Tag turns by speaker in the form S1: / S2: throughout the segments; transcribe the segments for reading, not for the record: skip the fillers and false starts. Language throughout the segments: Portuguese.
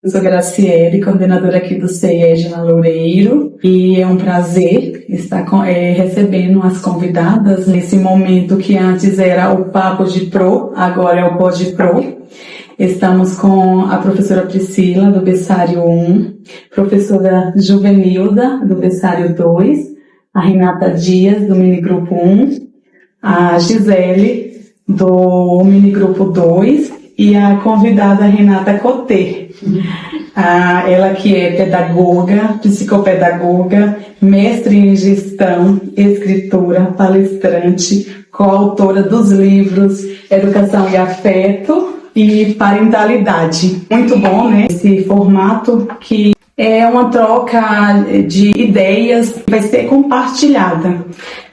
S1: Eu sou Graciele, coordenadora aqui do CIE Edna Loureiro, e é um prazer estar recebendo as convidadas nesse momento que antes era o Papo de Pro, agora é o Pod Pro. Estamos com a professora Priscila, do Berçário 1, professora Juvenilda, do Berçário 2, a Renata Dias, do Minigrupo 1, a Gisele, do Minigrupo 2, e a convidada Renata Cotê. Ela que é pedagoga, psicopedagoga, mestre em gestão, escritora, palestrante, coautora dos livros Educação e Afeto e Parentalidade. Muito bom, né? Esse formato que é uma troca de ideias que vai ser compartilhada.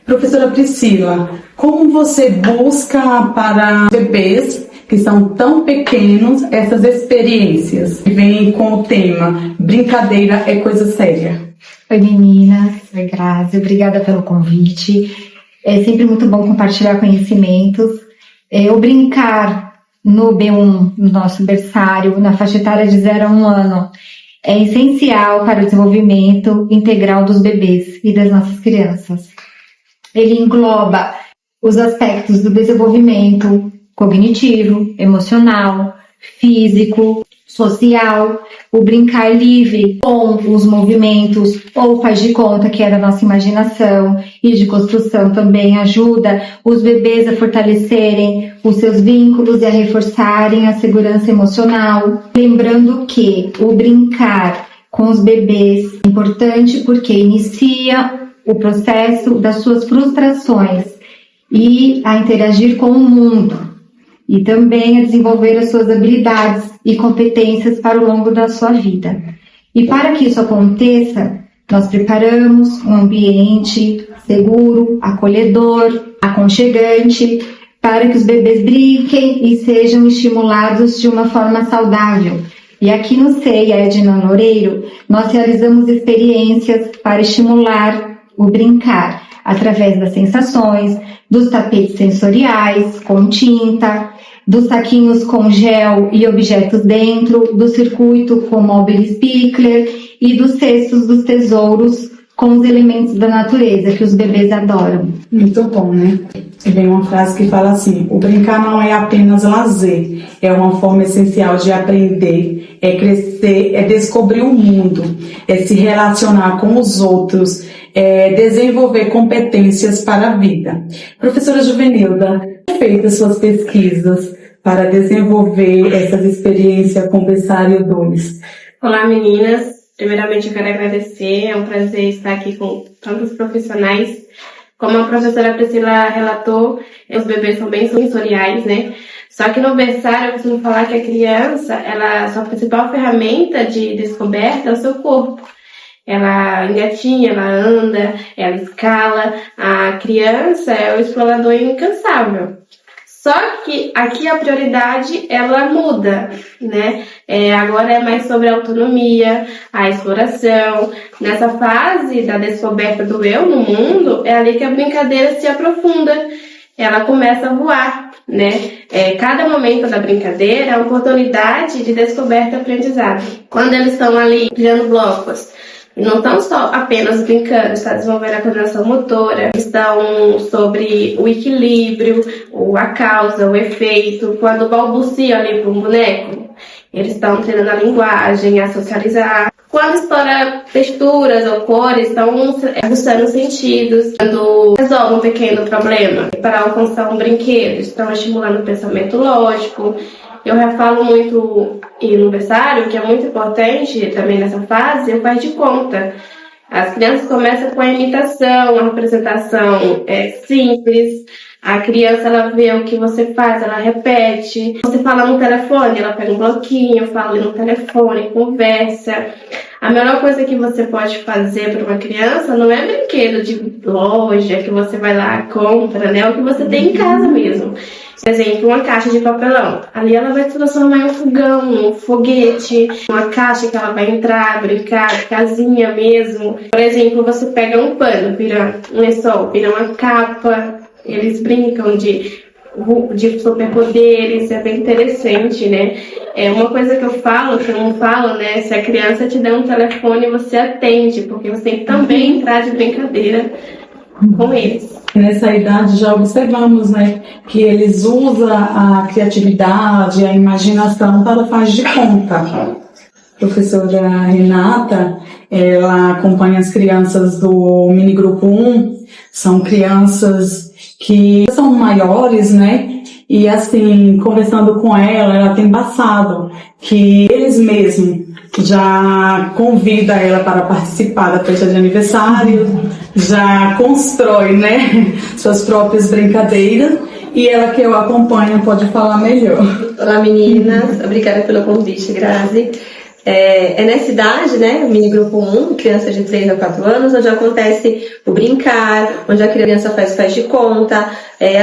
S1: Professora Priscila, como você busca para bebês que são tão pequenos essas experiências que vêm com o tema Brincadeira é Coisa Séria?
S2: Oi meninas, oi Grazi, obrigada pelo convite. É sempre muito bom compartilhar conhecimentos. O brincar no B1, no nosso berçário, na faixa etária de 0 a 1 ano, é essencial para o desenvolvimento integral dos bebês e das nossas crianças. Ele engloba os aspectos do desenvolvimento cognitivo, emocional, físico, social, o brincar livre com os movimentos ou faz de conta que é da nossa imaginação e de construção também ajuda os bebês a fortalecerem os seus vínculos e a reforçarem a segurança emocional. Lembrando que o brincar com os bebês é importante porque inicia o processo das suas frustrações e a interagir com o mundo. E também a desenvolver as suas habilidades e competências para o longo da sua vida. E para que isso aconteça, nós preparamos um ambiente seguro, acolhedor, aconchegante, para que os bebês brinquem e sejam estimulados de uma forma saudável. E aqui no CIE Edna Loureiro, nós realizamos experiências para estimular o brincar, através das sensações, dos tapetes sensoriais com tinta, dos saquinhos com gel e objetos dentro, do circuito com móvel Spickler e dos cestos dos tesouros com os elementos da natureza que os bebês adoram.
S1: Muito bom, né? Vem uma frase que fala assim: o brincar não é apenas lazer, é uma forma essencial de aprender, é crescer, é descobrir o mundo, é se relacionar com os outros, é desenvolver competências para a vida. Professora Juvenilda, feita suas pesquisas para desenvolver essas experiências com o Berçário 2?
S3: Olá meninas, primeiramente eu quero agradecer, é um prazer estar aqui com tantos profissionais. Como a professora Priscila relatou, os bebês são bem sensoriais, né? Só que no berçário eu costumo falar que a criança, sua principal ferramenta de descoberta é o seu corpo. Ela engatinha, ela anda, ela escala. A criança é o explorador incansável. Só que aqui a prioridade, ela muda, né? Agora é mais sobre a autonomia, a exploração. Nessa fase da descoberta do eu no mundo, é ali que a brincadeira se aprofunda. Ela começa a voar, né? Cada momento da brincadeira é uma oportunidade de descoberta e aprendizado. Quando eles estão ali criando blocos, não estão só apenas brincando, estão desenvolvendo a coordenação motora, estão sobre o equilíbrio, a causa, o efeito. Quando balbuciam ali para um boneco, eles estão treinando a linguagem, a socializar. Quando explora texturas ou cores, estão aguçando os sentidos. Quando resolve um pequeno problema para alcançar um brinquedo, estão estimulando o pensamento lógico. Eu já falo muito no berçário, que é muito importante também nessa fase, o faz de conta. As crianças começam com a imitação, a representação simples. A criança, ela vê o que você faz, ela repete. Você fala no telefone, ela pega um bloquinho, fala ali no telefone, conversa. A melhor coisa que você pode fazer para uma criança não é brinquedo de loja, que você vai lá, compra, né? É o que você tem em casa mesmo. Por exemplo, uma caixa de papelão. Ali ela vai se transformar em um fogão, um foguete, uma caixa que ela vai entrar, brincar, casinha mesmo. Por exemplo, você pega um pano, vira um lençol, vira uma capa. Eles brincam de de superpoderes, é bem interessante, né? É uma coisa que eu falo, que eu não falo, né? Se a criança te der um telefone, você atende, porque você tem que também entrar de brincadeira com eles.
S1: Nessa idade já observamos, né, que eles usam a criatividade, a imaginação para faz de conta. A professora Renata, ela acompanha as crianças do minigrupo 1, são crianças que são maiores, né, e assim, conversando com ela tem passado que eles mesmos já convida ela para participar da festa de aniversário, já constrói, né, suas próprias brincadeiras, e ela que eu acompanho pode falar melhor.
S4: Olá meninas, obrigada pelo convite, Grazi. É nessa idade, né, mini grupo 1, criança de 3 a 4 anos, onde acontece o brincar, onde a criança faz de conta,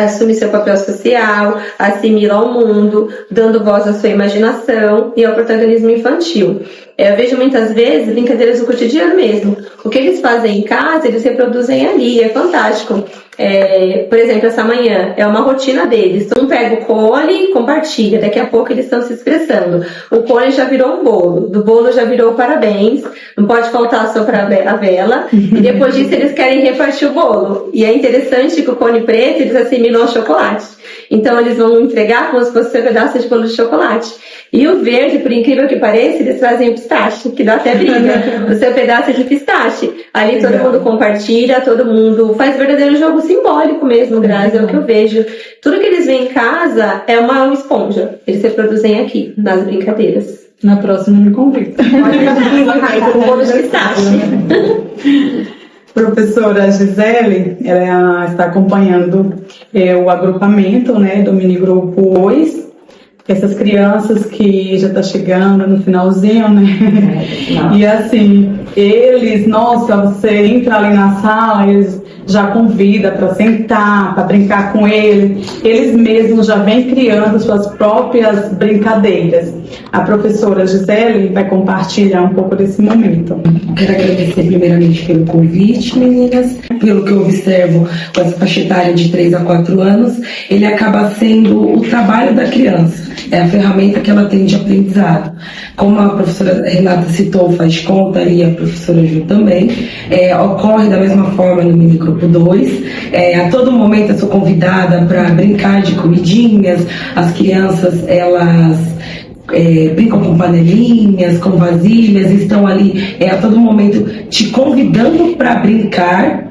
S4: assume seu papel social, assimila ao mundo, dando voz à sua imaginação e ao protagonismo infantil. Eu vejo muitas vezes brincadeiras do cotidiano mesmo. O que eles fazem em casa, eles reproduzem ali, é fantástico. Por exemplo, essa manhã é uma rotina deles. Um pega o cone e compartilha, daqui a pouco eles estão se expressando. O cone já virou um bolo, do bolo já virou parabéns, não pode faltar soprar a vela, e depois disso eles querem repartir o bolo. E é interessante que o cone preto eles assimilam ao chocolate. Então eles vão entregar como se fosse um pedaço de bolo de chocolate. E o verde, por incrível que pareça, eles trazem o pistache, que dá até briga. O seu pedaço é de pistache. Ali todo mundo compartilha, todo mundo faz verdadeiro jogo simbólico mesmo, Grazi, é o que eu vejo. Tudo que eles veem em casa é uma esponja. Eles reproduzem aqui, nas brincadeiras.
S1: Na próxima me convida.
S4: Com bolo de pistache.
S1: Professora Gisele, ela está acompanhando o agrupamento, né, do minigrupo 2. Essas crianças que já tá chegando no finalzinho, né? E assim, eles, nossa, você entra ali na sala, eles já convida para sentar, para brincar com eles mesmos já vêm criando suas próprias brincadeiras. A professora Gisele vai compartilhar um pouco desse momento.
S5: Quero agradecer primeiramente pelo convite, meninas. Pelo que eu observo com essa faixa etária de 3 a 4 anos, ele acaba sendo o trabalho da criança. É a ferramenta que ela tem de aprendizado. Como a professora Renata citou, faz conta, e a professora Ju também, ocorre da mesma forma no minigrupo 2. A todo momento eu sou convidada para brincar de comidinhas. As crianças, elas brincam com panelinhas, com vasilhas, estão ali a todo momento te convidando para brincar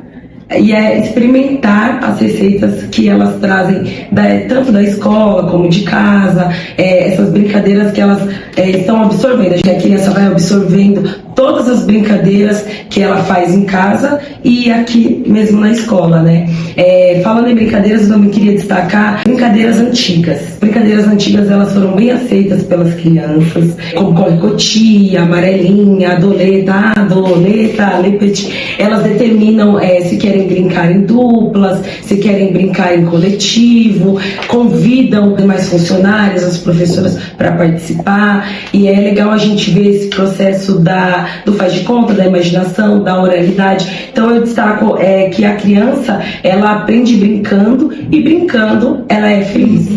S5: e experimentar as receitas que elas trazem tanto da escola como de casa, essas brincadeiras que elas estão absorvendo. A criança vai absorvendo todas as brincadeiras que ela faz em casa e aqui mesmo na escola, né? Falando em brincadeiras, eu também queria destacar brincadeiras antigas. Brincadeiras antigas, elas foram bem aceitas pelas crianças, como corre-cotia, amarelinha, adoleta, lepete. Elas determinam se querem brincar em duplas, se querem brincar em coletivo, convidam mais funcionários, as professoras para participar, e é legal a gente ver esse processo do faz de conta, da imaginação, da oralidade. Então eu destaco que a criança, ela aprende brincando, e brincando ela é feliz.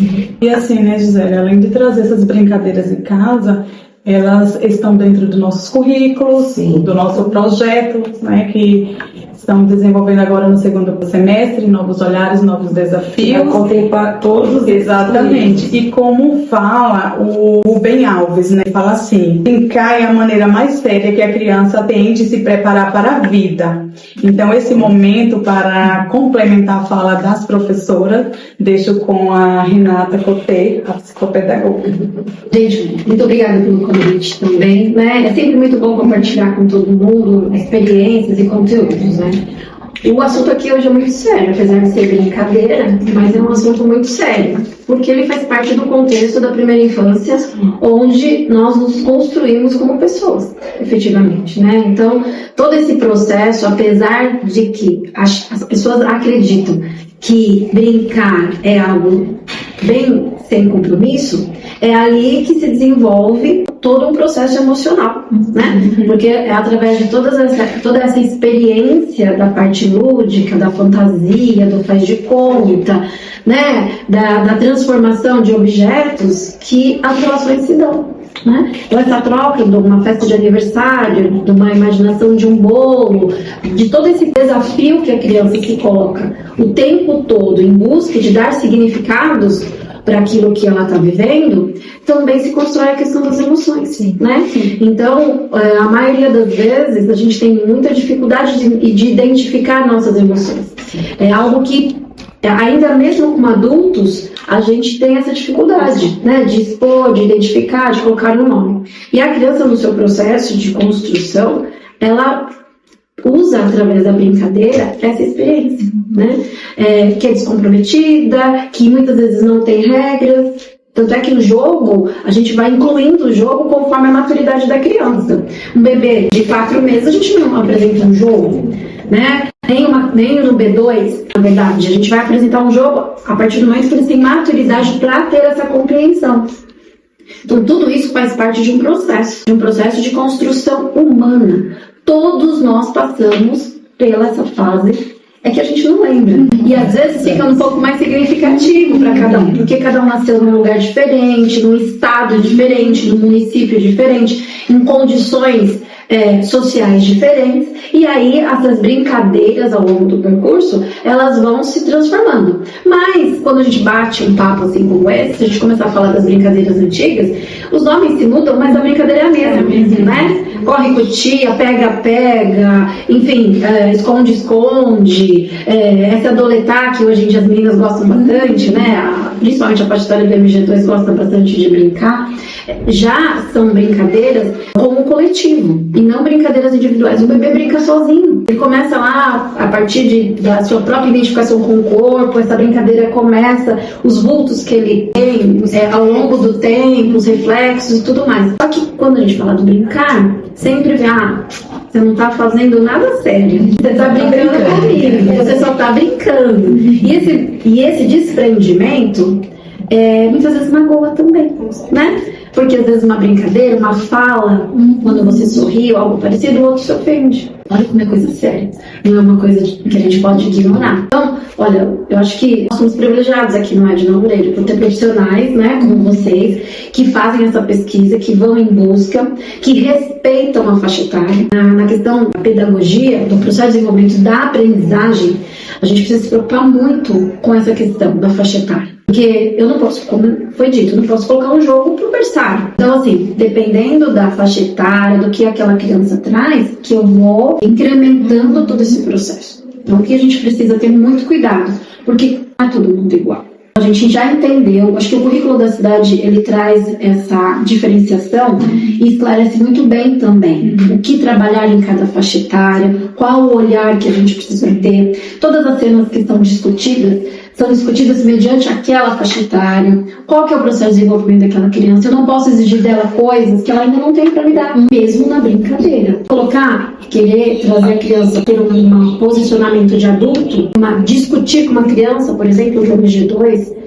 S1: E assim, né, Gisele, além de trazer essas brincadeiras em casa, elas estão dentro dos nossos currículos, sim, do nosso projeto, né, que estamos desenvolvendo agora no segundo semestre, novos olhares, novos desafios.
S5: Para contemplar todos.
S1: Exatamente. E como fala o Rubem Alves, né? Fala assim: brincar é a maneira mais séria que a criança tem de se preparar para a vida. Então, esse momento, para complementar a fala das professoras, deixo com a Renata Cotê, a psicopedagoga.
S6: Gente, muito obrigada pelo convite também, né? É sempre muito bom compartilhar com todo mundo experiências e conteúdos, né? O assunto aqui hoje é muito sério, apesar de ser brincadeira, mas é um assunto muito sério, porque ele faz parte do contexto da primeira infância, onde nós nos construímos como pessoas, efetivamente, né? Então, todo esse processo, apesar de que as pessoas acreditam que brincar é algo bem sem compromisso, é ali que se desenvolve todo um processo emocional, né? Porque é através de toda essa experiência da parte lúdica, da fantasia, do faz de conta, né? Da transformação de objetos que as relações se dão. Né? Então essa troca de uma festa de aniversário, de uma imaginação de um bolo, de todo esse desafio que a criança se coloca o tempo todo em busca de dar significados para aquilo que ela está vivendo, também se constrói a questão das emoções, né? Então, a maioria das vezes a gente tem muita dificuldade de identificar nossas emoções. É algo que ainda mesmo como adultos, a gente tem essa dificuldade, né, de expor, de identificar, de colocar no nome. E a criança, no seu processo de construção, ela usa, através da brincadeira, essa experiência, né, que é descomprometida, que muitas vezes não tem regras. Tanto é que no jogo, a gente vai incluindo o jogo conforme a maturidade da criança. Um bebê de 4 meses, a gente não apresenta um jogo, né? Nem no B2, na verdade, a gente vai apresentar um jogo a partir do momento que eles têm maturidade para ter essa compreensão. Então, tudo isso faz parte de um processo de construção humana. Todos nós passamos pela essa fase, é que a gente não lembra. E às vezes fica um pouco mais significativo para cada um, porque cada um nasceu num lugar diferente, num estado diferente, num município diferente, em condições sociais diferentes, e aí essas brincadeiras ao longo do percurso, elas vão se transformando. Mas quando a gente bate um papo assim como esse, se a gente começar a falar das brincadeiras antigas, os nomes se mudam, mas a brincadeira é a mesma, né? Corre cutia, pega, enfim, esconde, essa doletá que hoje em dia as meninas gostam bastante, né? Principalmente a faixa do MG2 gosta bastante de brincar. Já são brincadeiras como coletivo e não brincadeiras individuais. O bebê brinca sozinho. Ele começa lá, a partir da sua própria identificação com o corpo, essa brincadeira começa, os vultos que ele tem ao longo do tempo, os reflexos e tudo mais. Só que quando a gente fala do brincar, sempre vem, você não tá fazendo nada sério. Você tá brincando comigo, você só tá brincando. E esse desprendimento muitas vezes magoa também, né? Porque às vezes uma brincadeira, uma fala, quando você sorri ou algo parecido, o outro se ofende. Olha como é coisa séria. Não é uma coisa que a gente pode ignorar. Então, olha, eu acho que nós somos privilegiados aqui no Edna Loureiro por ter profissionais, né, como vocês, que fazem essa pesquisa, que vão em busca, que respeitam a faixa etária. Na questão da pedagogia, do processo de desenvolvimento da aprendizagem, a gente precisa se preocupar muito com essa questão da faixa etária. Porque eu não posso, como foi dito, eu não posso colocar um jogo pro berçário. Então, assim, dependendo da faixa etária, do que aquela criança traz, que eu vou incrementando todo esse processo. Então, aqui a gente precisa ter muito cuidado, porque não é todo mundo igual. A gente já entendeu, acho que o currículo da cidade, ele traz essa diferenciação e esclarece muito bem também o que trabalhar em cada faixa etária, qual o olhar que a gente precisa ter. Todas as cenas que são discutidas mediante aquela faixa etária, qual que é o processo de desenvolvimento daquela criança. Eu não posso exigir dela coisas que ela ainda não tem para me dar, mesmo na brincadeira. Querer trazer a criança a ter um posicionamento de adulto, discutir com uma criança, por exemplo, no MG2,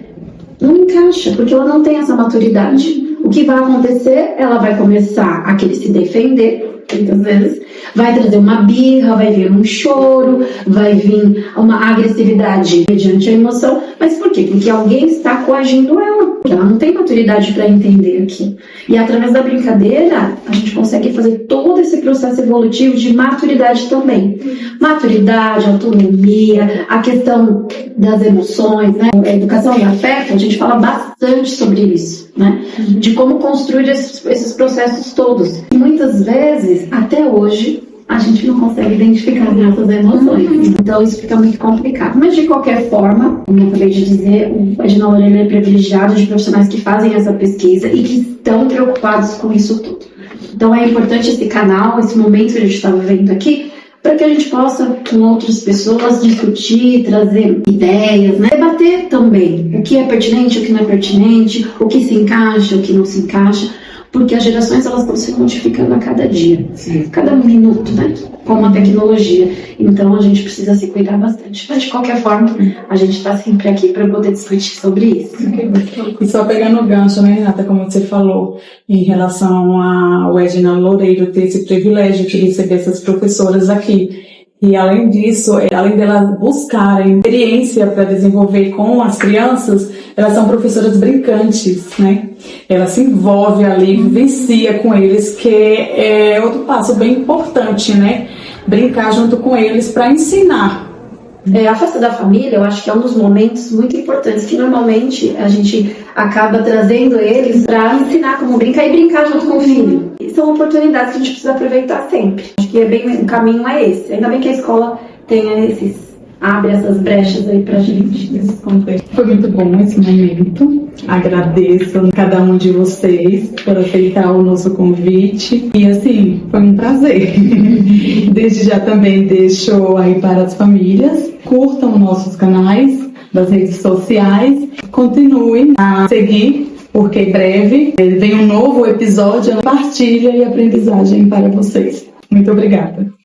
S6: não encaixa, porque ela não tem essa maturidade. O que vai acontecer? Ela vai começar a querer se defender, muitas vezes, vai trazer uma birra, vai vir um choro, vai vir uma agressividade mediante a emoção. Mas por quê? Porque alguém está coagindo ela. Ela não tem maturidade para entender aquilo. E através da brincadeira, a gente consegue fazer todo esse processo evolutivo de maturidade também. Maturidade, autonomia, a questão das emoções, né? A educação e afeto, a gente fala bastante sobre isso, né? De como construir esses processos todos. E muitas vezes, até hoje, a gente não consegue identificar as nossas emoções. Então isso fica muito complicado. Mas de qualquer forma, como eu acabei de dizer, o Edna Loureiro é privilegiado de profissionais que fazem essa pesquisa e que estão preocupados com isso tudo. Então é importante esse canal, esse momento que a gente está vivendo aqui, para que a gente possa, com outras pessoas, discutir, trazer ideias, né? Debater também o que é pertinente, o que não é pertinente, o que se encaixa, o que não se encaixa. porque as gerações elas estão se modificando a cada dia, cada minuto, né? Com a tecnologia. Então a gente precisa se cuidar bastante. Mas de qualquer forma, a gente está sempre aqui para poder discutir sobre isso.
S1: E só pegando o gancho, né, Renata, como você falou, em relação ao Edna Loureiro ter esse privilégio de receber essas professoras aqui. E além disso, além delas buscarem experiência para desenvolver com as crianças, elas são professoras brincantes, né? Ela se envolve ali, vivencia com eles, que é outro passo bem importante, né? Brincar junto com eles para ensinar.
S6: A festa da família, eu acho que é um dos momentos muito importantes, que normalmente a gente acaba trazendo eles para ensinar como brincar e brincar junto com o filho. E são oportunidades que a gente precisa aproveitar sempre. Acho que o caminho é esse. Ainda bem que a escola tem abre essas brechas aí pra gente.
S1: Foi muito bom esse momento. Agradeço a cada um de vocês por aceitar o nosso convite. E assim, foi um prazer. Desde já também deixo aí para as famílias. Curtam nossos canais das redes sociais. Continuem a seguir, porque em breve vem um novo episódio. Partilha e aprendizagem para vocês. Muito obrigada.